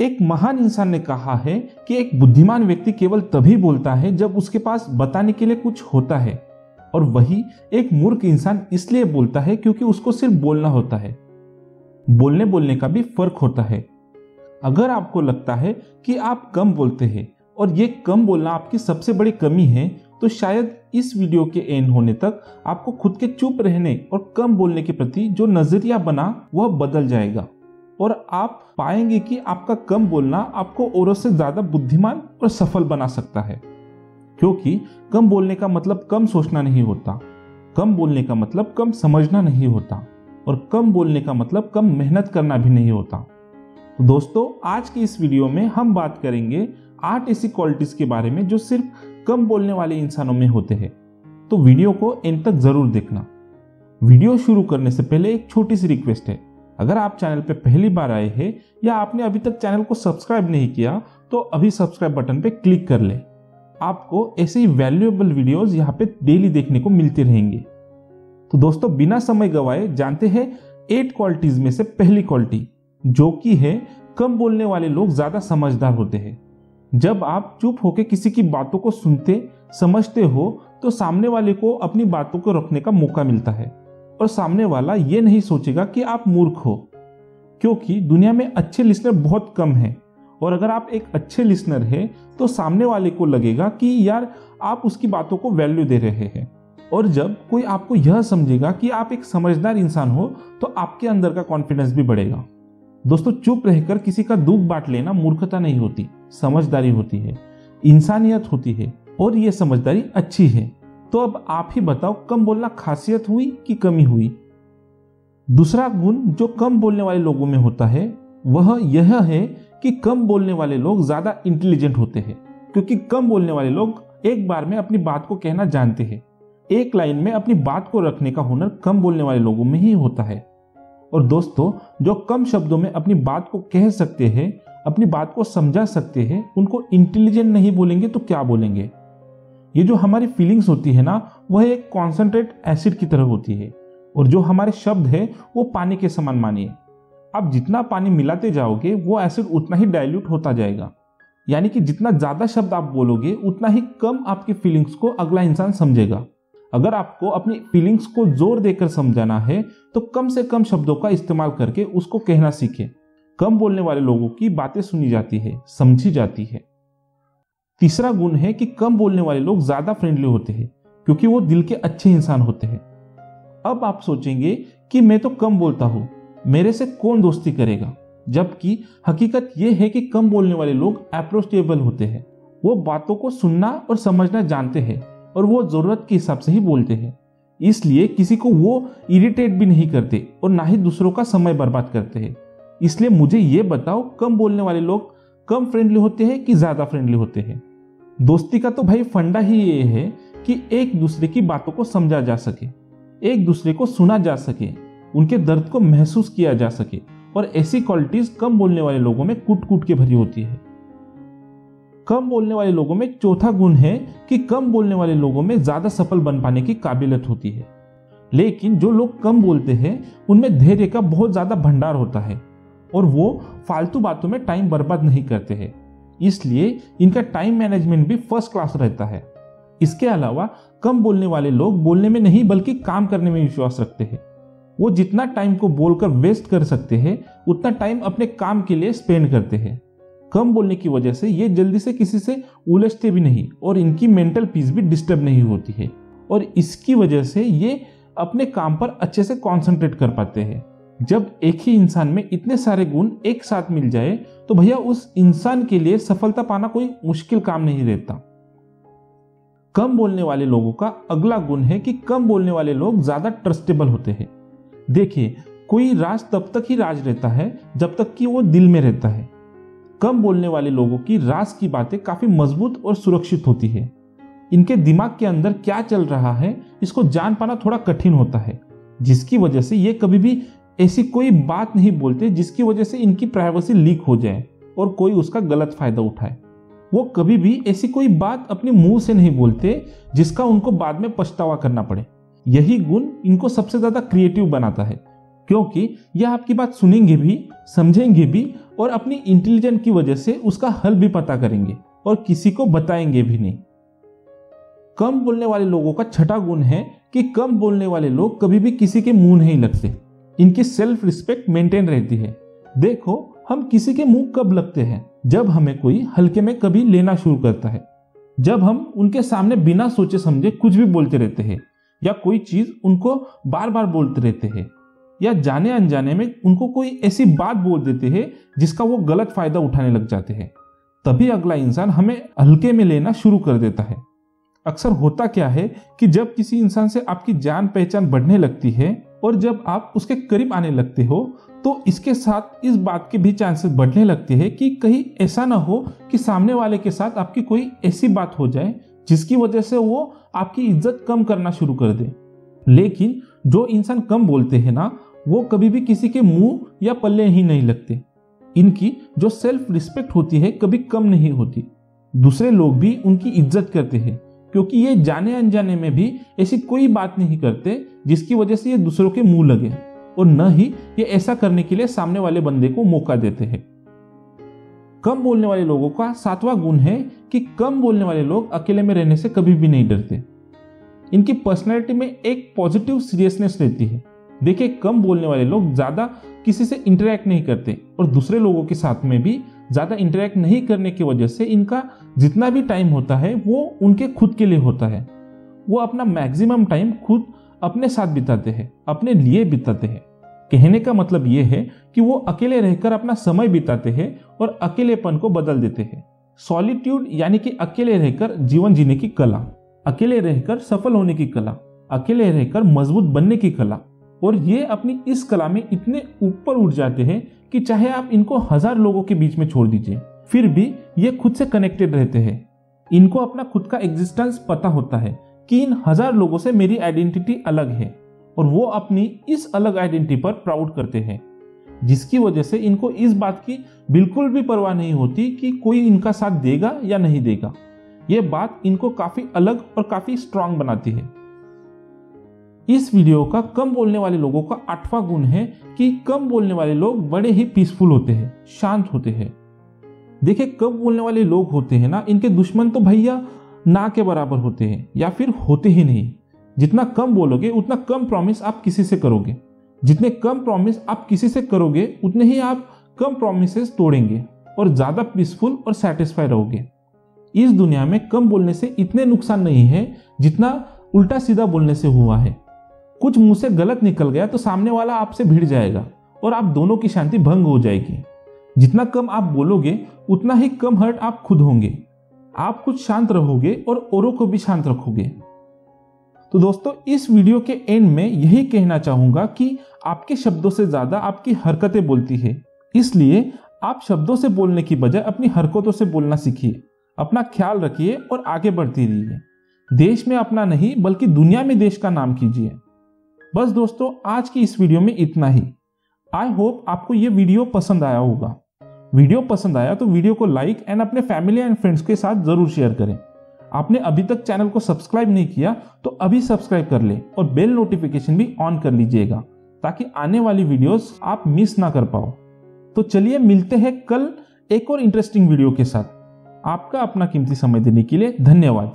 एक महान इंसान ने कहा है कि एक बुद्धिमान व्यक्ति केवल तभी बोलता है जब उसके पास बताने के लिए कुछ होता है, और वही एक मूर्ख इंसान इसलिए बोलता है क्योंकि उसको सिर्फ बोलना होता है। बोलने बोलने का भी फर्क होता है। अगर आपको लगता है कि आप कम बोलते हैं और ये कम बोलना आपकी सबसे बड़ी कमी है, तो शायद इस वीडियो के एंड होने तक आपको खुद के चुप रहने और कम बोलने के प्रति जो नजरिया बना वह बदल जाएगा, और आप पाएंगे कि आपका कम बोलना आपको औरों से ज्यादा बुद्धिमान और सफल बना सकता है। क्योंकि कम बोलने का मतलब कम सोचना नहीं होता, कम बोलने का मतलब कम समझना नहीं होता, और कम बोलने का मतलब कम मेहनत करना भी नहीं होता। तो दोस्तों, आज की इस वीडियो में हम बात करेंगे 8 ऐसी क्वालिटीज के बारे में जो सिर्फ कम बोलने वाले इंसानों में होते हैं। तो वीडियो को एंड तक जरूर देखना। वीडियो शुरू करने से पहले एक छोटी सी रिक्वेस्ट है, अगर आप चैनल पे पहली बार आए हैं या आपने अभी तक चैनल को सब्सक्राइब नहीं किया तो अभी सब्सक्राइब बटन पे क्लिक कर ले। आपको ऐसे ही वैल्यूएबल वीडियोस यहाँ पे डेली देखने को मिलते रहेंगे। तो दोस्तों, बिना समय गवाए जानते हैं 8 क्वालिटीज में से पहली क्वालिटी, जो कि है कम बोलने वाले लोग ज्यादा समझदार होते हैं। जब आप चुप होकर किसी की बातों को सुनते समझते हो तो सामने वाले को अपनी बातों को रखने का मौका मिलता है, और सामने वाला ये नहीं सोचेगा कि आप मूर्ख हो, क्योंकि दुनिया में अच्छे लिसनर बहुत कम हैं। और अगर आप एक अच्छे लिसनर हैं तो सामने वाले को लगेगा कि यार आप उसकी बातों को वैल्यू दे रहे हैं। और जब कोई आपको यह समझेगा कि आप एक समझदार इंसान हो तो आपके अंदर का कॉन्फिडेंस भी बढ़ेगा। दोस्तों, चुप रहकर किसी का दुख बांट लेना मूर्खता नहीं होती, समझदारी होती है, इंसानियत होती है, और ये समझदारी अच्छी है। तो अब आप ही बताओ, कम बोलना खासियत हुई कि कमी हुई? दूसरा गुण जो कम बोलने वाले लोगों में होता है वह यह है कि कम बोलने वाले लोग ज्यादा इंटेलिजेंट होते हैं, क्योंकि कम बोलने वाले लोग एक बार में अपनी बात को कहना जानते हैं। एक लाइन में अपनी बात को रखने का हुनर कम बोलने वाले लोगों में ही होता है। और दोस्तों, जो कम शब्दों में अपनी बात को कह सकते हैं, अपनी बात को समझा सकते हैं, उनको इंटेलिजेंट नहीं बोलेंगे तो क्या बोलेंगे? ये जो हमारी फीलिंग्स होती है ना, वह एक कॉन्सेंट्रेट एसिड की तरह होती है, और जो हमारे शब्द है वो पानी के समान मानिए। आप जितना पानी मिलाते जाओगे वो एसिड उतना ही डाइल्यूट होता जाएगा। यानी कि जितना ज्यादा शब्द आप बोलोगे उतना ही कम आपकी फीलिंग्स को अगला इंसान समझेगा। अगर आपको अपनी फीलिंग्स को जोर देकर समझाना है तो कम से कम शब्दों का इस्तेमाल करके उसको कहना सीखें। कम बोलने वाले लोगों की बातें सुनी जाती है, समझी जाती है। तीसरा गुण है कि कम बोलने वाले लोग ज्यादा फ्रेंडली होते हैं, क्योंकि वो दिल के अच्छे इंसान होते हैं। अब आप सोचेंगे कि मैं तो कम बोलता हूं, मेरे से कौन दोस्ती करेगा? जबकि हकीकत यह है कि कम बोलने वाले लोग अप्रोचेबल होते हैं। वो बातों को सुनना और समझना जानते हैं, और वो जरूरत के हिसाब से ही बोलते हैं। इसलिए किसी को वो इरिटेट भी नहीं करते और ना ही दूसरों का समय बर्बाद करते हैं। इसलिए मुझे ये बताओ, कम बोलने वाले लोग कम फ्रेंडली होते हैं कि ज्यादा फ्रेंडली होते हैं? दोस्ती का तो भाई फंडा ही ये है कि एक दूसरे की बातों को समझा जा सके, एक दूसरे को सुना जा सके, उनके दर्द को महसूस किया जा सके, और ऐसी क्वालिटीज कम बोलने वाले लोगों में कूट कूट के भरी होती है। कम बोलने वाले लोगों में चौथा गुण है कि कम बोलने वाले लोगों में ज्यादा सफल बन पाने की काबिलियत होती है। लेकिन जो लोग कम बोलते हैं उनमें धैर्य का बहुत ज्यादा भंडार होता है, और वो फालतू बातों में टाइम बर्बाद नहीं करते हैं। इसलिए इनका टाइम मैनेजमेंट भी फर्स्ट क्लास रहता है। इसके अलावा कम बोलने वाले लोग बोलने में नहीं बल्कि काम करने में विश्वास रखते हैं। वो जितना टाइम को बोलकर वेस्ट कर सकते हैं उतना टाइम अपने काम के लिए स्पेंड करते हैं। कम बोलने की वजह से ये जल्दी से किसी से उलझते भी नहीं, और इनकी मेंटल पीस भी डिस्टर्ब नहीं होती है, और इसकी वजह से ये अपने काम पर अच्छे से कॉन्सेंट्रेट कर पाते हैं। जब एक ही इंसान में इतने सारे गुण एक साथ मिल जाए तो भैया उस इंसान के लिए सफलता पाना कोई मुश्किल काम नहीं रहता। कम बोलने वाले लोगों का अगला गुण है कि कम बोलने वाले लोग ज्यादा ट्रस्टेबल होते हैं। देखिए, कोई राज तब तक ही राज रहता है जब तक कि वो दिल में रहता है। कम बोलने वाले लोगों की राज की बातें काफी मजबूत और सुरक्षित होती है। इनके दिमाग के अंदर क्या चल रहा है इसको जान पाना थोड़ा कठिन होता है, जिसकी वजह से ये कभी भी ऐसी कोई बात नहीं बोलते जिसकी वजह से इनकी प्राइवेसी लीक हो जाए और कोई उसका गलत फायदा उठाए। वो कभी भी ऐसी कोई बात अपने मुंह से नहीं बोलते जिसका उनको बाद में पछतावा करना पड़े। यही गुण इनको सबसे ज्यादा क्रिएटिव बनाता है, क्योंकि यह आपकी बात सुनेंगे भी, समझेंगे भी और अपनी इंटेलिजेंस की वजह से उसका हल भी पता करेंगे और किसी को बताएंगे भी नहीं। कम बोलने वाले लोगों का छठा गुण है कि कम बोलने वाले लोग कभी भी किसी के मुंह नहीं लगते। इनकी सेल्फ रिस्पेक्ट मेंटेन रहती है। देखो, हम किसी के मुंह कब लगते हैं? जब हमें कोई हल्के में कभी लेना शुरू करता है, जब हम उनके सामने बिना सोचे समझे कुछ भी बोलते रहते हैं, या कोई चीज उनको बार बार बोलते रहते हैं, या जाने अनजाने में उनको कोई ऐसी बात बोल देते हैं जिसका वो गलत फायदा उठाने लग जाते हैं, तभी अगला इंसान हमें हल्के में लेना शुरू कर देता है। अक्सर होता क्या है कि जब किसी इंसान से आपकी जान पहचान बढ़ने लगती है और जब आप उसके करीब आने लगते हो, तो इसके साथ इस बात के भी चांसेस बढ़ने लगते हैं कि कहीं ऐसा ना हो कि सामने वाले के साथ आपकी कोई ऐसी बात हो जाए जिसकी वजह से वो आपकी इज्जत कम करना शुरू कर दे। लेकिन जो इंसान कम बोलते हैं ना, वो कभी भी किसी के मुंह या पल्ले ही नहीं लगते। इनकी जो सेल्फ रिस्पेक्ट होती है कभी कम नहीं होती। दूसरे लोग भी उनकी इज्जत करते हैं क्योंकि ये जाने अनजाने में भी ऐसी कोई बात नहीं करते जिसकी वजह से ये दूसरों के मुंह लगे, और न ही ये ऐसा करने के लिए सामने वाले बंदे को मौका देते हैं। कम बोलने वाले लोगों का सातवां गुण है कि कम बोलने वाले लोग अकेले में रहने से कभी भी नहीं डरते। इनकी पर्सनैलिटी में एक पॉजिटिव सीरियसनेस रहती है। देखिए, कम बोलने वाले लोग ज्यादा किसी से इंटरेक्ट नहीं करते और दूसरे लोगों के साथ में भी ज्यादा इंटरेक्ट नहीं करने की वजह से इनका जितना भी टाइम होता है वो उनके खुद के लिए होता है। वो अपना मैक्सिमम टाइम खुद अपने साथ बिताते हैं, अपने लिए बिताते हैं। कहने का मतलब ये है कि वो अकेले रहकर अपना समय बिताते हैं और अकेलेपन को बदल देते हैं। सॉलिट्यूड यानी कि अकेले रहकर जीवन जीने की कला, अकेले रहकर सफल होने की कला, अकेले रहकर मजबूत बनने की कला। और ये अपनी इस कला में इतने ऊपर उठ जाते हैं कि चाहे आप इनको 1000 लोगों के बीच में छोड़ दीजिए, फिर भी ये खुद से कनेक्टेड रहते हैं। इनको अपना खुद का एग्जिस्टेंस पता होता है कि इन 1000 लोगों से मेरी आइडेंटिटी अलग है, और वो अपनी इस अलग आइडेंटिटी पर प्राउड करते हैं, जिसकी वजह से इनको इस बात की बिल्कुल भी परवाह नहीं होती कि कोई इनका साथ देगा या नहीं देगा। ये बात इनको काफी अलग और काफी स्ट्रांग बनाती है। इस वीडियो का कम बोलने वाले लोगों का 8वां गुण है कि कम बोलने वाले लोग बड़े ही पीसफुल होते हैं, शांत होते हैं। देखिए, कम बोलने वाले लोग होते हैं ना, इनके दुश्मन तो भैया ना के बराबर होते हैं या फिर होते ही नहीं। जितना कम बोलोगे उतना कम प्रॉमिस आप किसी से करोगे, जितने कम प्रॉमिस आप किसी से करोगे उतने ही आप कम प्रॉमिसेस तोड़ेंगे और ज्यादा पीसफुल और सेटिस्फाई रहोगे। इस दुनिया में कम बोलने से इतने नुकसान नहीं है जितना उल्टा सीधा बोलने से हुआ है। कुछ मुंह से गलत निकल गया तो सामने वाला आपसे भिड़ जाएगा और आप दोनों की शांति भंग हो जाएगी। जितना कम आप बोलोगे उतना ही कम हर्ट आप खुद होंगे। आप खुद शांत रहोगे और औरों को भी शांत रखोगे। तो दोस्तों, इस वीडियो के एंड में यही कहना चाहूंगा कि आपके शब्दों से ज्यादा आपकी हरकतें बोलती है। इसलिए आप शब्दों से बोलने की बजाय अपनी हरकतों से बोलना सीखिए। अपना ख्याल रखिए और आगे बढ़ती रहिए। देश में अपना नहीं बल्कि दुनिया में देश का नाम कीजिए। बस दोस्तों, आज की इस वीडियो में इतना ही। आई होप आपको ये वीडियो पसंद आया होगा। वीडियो पसंद आया तो वीडियो को लाइक एंड अपने फैमिली एंड फ्रेंड्स के साथ जरूर शेयर करें। आपने अभी तक चैनल को सब्सक्राइब नहीं किया तो अभी सब्सक्राइब कर लें और बेल नोटिफिकेशन भी ऑन कर लीजिएगा ताकि आने वाली वीडियोस आप मिस ना कर पाओ। तो चलिए मिलते हैं कल एक और इंटरेस्टिंग वीडियो के साथ। आपका अपना कीमती समय देने के लिए धन्यवाद।